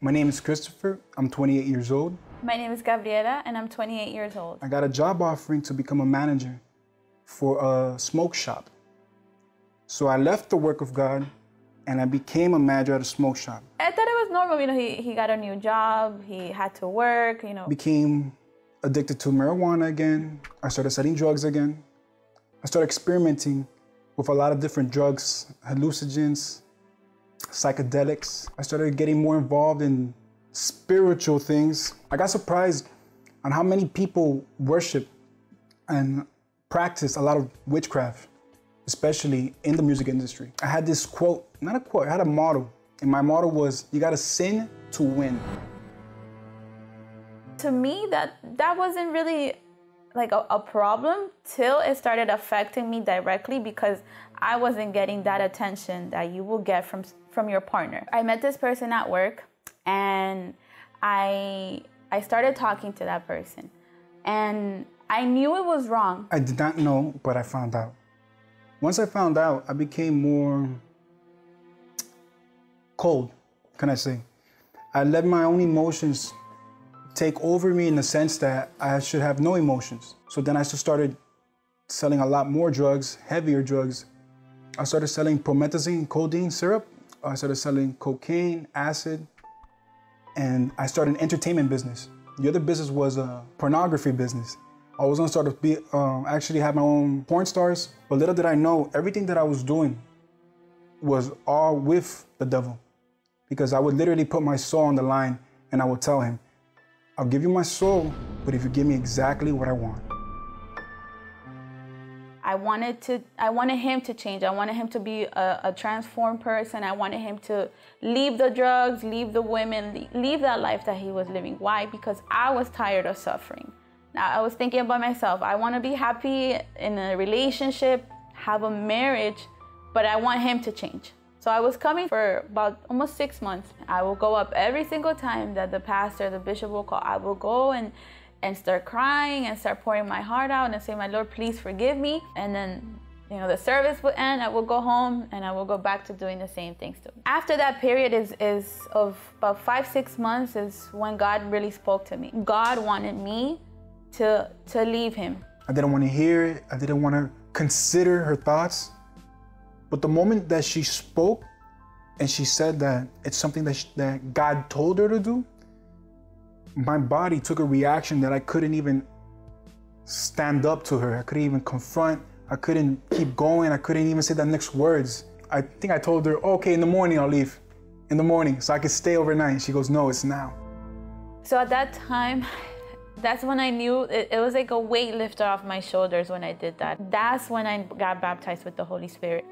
My name is Christopher. I'm 28 years old. My name is Gabriela, and I'm 28 years old. I got a job offering to become a manager for a smoke shop. So I left the work of God and I became a manager at a smoke shop. I thought it was normal, he got a new job, he had to work, Became addicted to marijuana again. I started selling drugs again. I started experimenting with a lot of different drugs, hallucinogens, psychedelics. I started getting more involved in spiritual things. I got surprised on how many people worship and practice a lot of witchcraft, especially in the music industry. I had this quote, not a quote, I had a motto. And my motto was, you gotta sin to win. To me, that wasn't really like a problem till it started affecting me directly because I wasn't getting that attention that you will get from your partner. I met this person at work and I started talking to that person and I knew it was wrong. I did not know, but I found out. Once I found out, I became more cold, can I say. I let my own emotions take over me in the sense that I should have no emotions. So then I just started selling a lot more drugs, heavier drugs. I started selling promethazine, codeine syrup. I started selling cocaine, acid, and I started an entertainment business. The other business was a pornography business. I was gonna start to actually have my own porn stars, but little did I know, everything that I was doing was all with the devil. Because I would literally put my soul on the line and I would tell him, I'll give you my soul, but if you give me exactly what I want. I wanted him to change. I wanted him to be a transformed person. I wanted him to leave the drugs, leave the women, leave that life that he was living. Why? Because I was tired of suffering. Now, I was thinking about myself. I want to be happy in a relationship, have a marriage, but I want him to change. So I was coming for about almost 6 months. I will go up every single time that the pastor, the bishop will call. I will go and start crying and start pouring my heart out and say, my Lord, please forgive me. And then, the service would end. I will go home and I will go back to doing the same things too. After that period is of about 5-6 months is when God really spoke to me. God wanted me to leave him. I didn't want to hear it. I didn't want to consider her thoughts. But the moment that she spoke and she said that it's something that God told her to do, my body took a reaction that I couldn't even stand up to her. I couldn't even confront. I couldn't keep going. I couldn't even say the next words. I think I told her, okay, in the morning I'll leave. In the morning, so I could stay overnight. She goes, no, it's now. So at that time, that's when I knew it was like a weight lifted off my shoulders when I did that. That's when I got baptized with the Holy Spirit.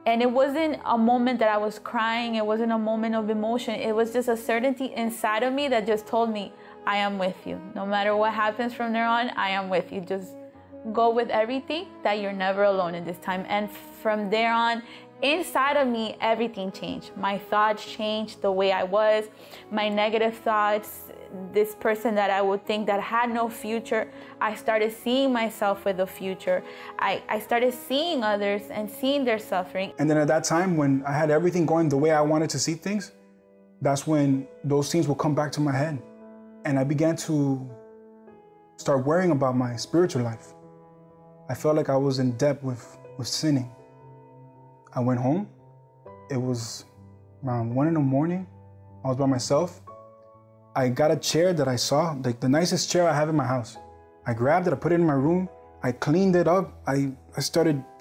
And it wasn't a moment that I was crying. It wasn't a moment of emotion. It was just a certainty inside of me that just told me, I am with you. No matter what happens from there on, I am with you. Just go with everything, that you're never alone in this time. And from there on, inside of me, everything changed. My thoughts changed, the way I was, my negative thoughts, this person that I would think that had no future, I started seeing myself with a future. I started seeing others and seeing their suffering. And then at that time when I had everything going the way I wanted to see things, that's when those things will come back to my head. And I began to start worrying about my spiritual life. I felt like I was in debt with sinning. I went home. It was around 1 in the morning. I was by myself. I got a chair that I saw, like the nicest chair I have in my house. I grabbed it, I put it in my room. I cleaned it up. I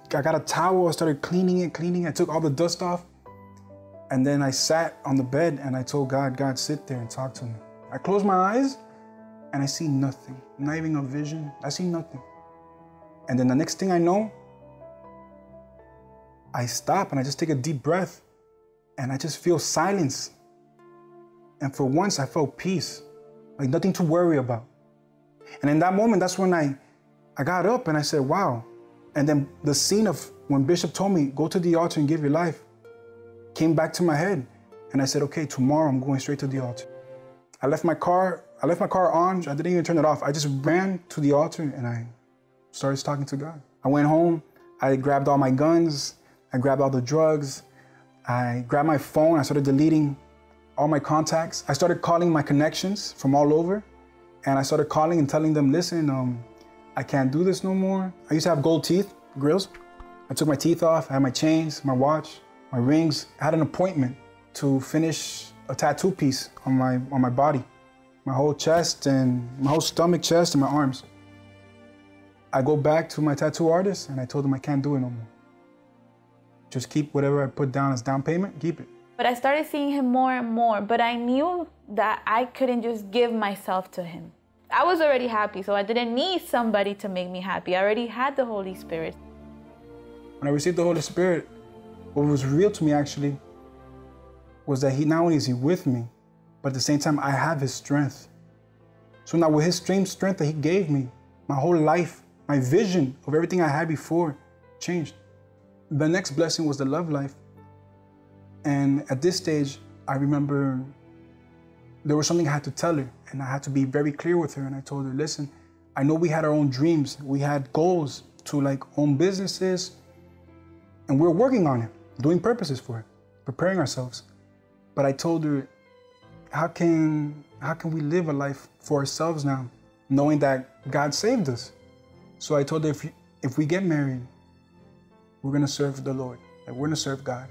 got a towel, I started cleaning it. I took all the dust off. And then I sat on the bed and I told God, God, sit there and talk to me. I close my eyes and I see nothing, not even a vision. I see nothing. And then the next thing I know, I stop and I just take a deep breath and I just feel silence. And for once I felt peace, like nothing to worry about. And in that moment, that's when I got up and I said, wow. And then the scene of when Bishop told me, go to the altar and give your life, came back to my head. And I said, okay, tomorrow I'm going straight to the altar. I left my car on. I didn't even turn it off. I just ran to the altar and I started talking to God. I went home. I grabbed all my guns. I grabbed all the drugs. I grabbed my phone. I started deleting all my contacts. I started calling my connections from all over, and I started calling and telling them, listen, I can't do this no more. I used to have gold teeth, grills. I took my teeth off, I had my chains, my watch, my rings. I had an appointment to finish a tattoo piece on my body, my whole chest and my whole stomach, chest, and my arms. I go back to my tattoo artist and I told him I can't do it no more. Just keep whatever I put down as down payment, keep it. But I started seeing him more and more, but I knew that I couldn't just give myself to him. I was already happy, so I didn't need somebody to make me happy. I already had the Holy Spirit. When I received the Holy Spirit, what was real to me actually was that not only is he with me, but at the same time, I have his strength. So now with his same strength that he gave me, my whole life, my vision of everything I had before changed. The next blessing was the love life. And at this stage, I remember there was something I had to tell her, and I had to be very clear with her. And I told her, listen, I know we had our own dreams. We had goals to own businesses, and we're working on it, doing purposes for it, preparing ourselves. But I told her, how can we live a life for ourselves now, knowing that God saved us? So I told her, if we get married, we're gonna serve the Lord, we're gonna serve God.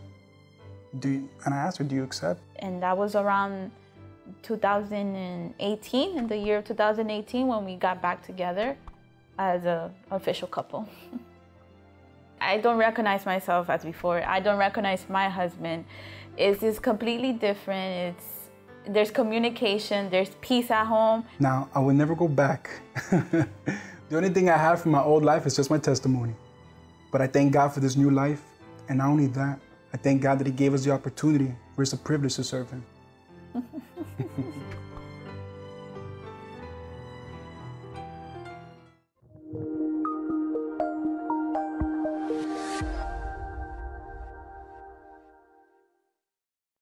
And I asked her, do you accept? And that was around 2018, in the year of 2018, when we got back together as an official couple. I don't recognize myself as before. I don't recognize my husband. It's just completely different. There's communication, there's peace at home. Now, I will never go back. The only thing I have from my old life is just my testimony. But I thank God for this new life. And not only that, I thank God that he gave us the opportunity. It's a privilege to serve him.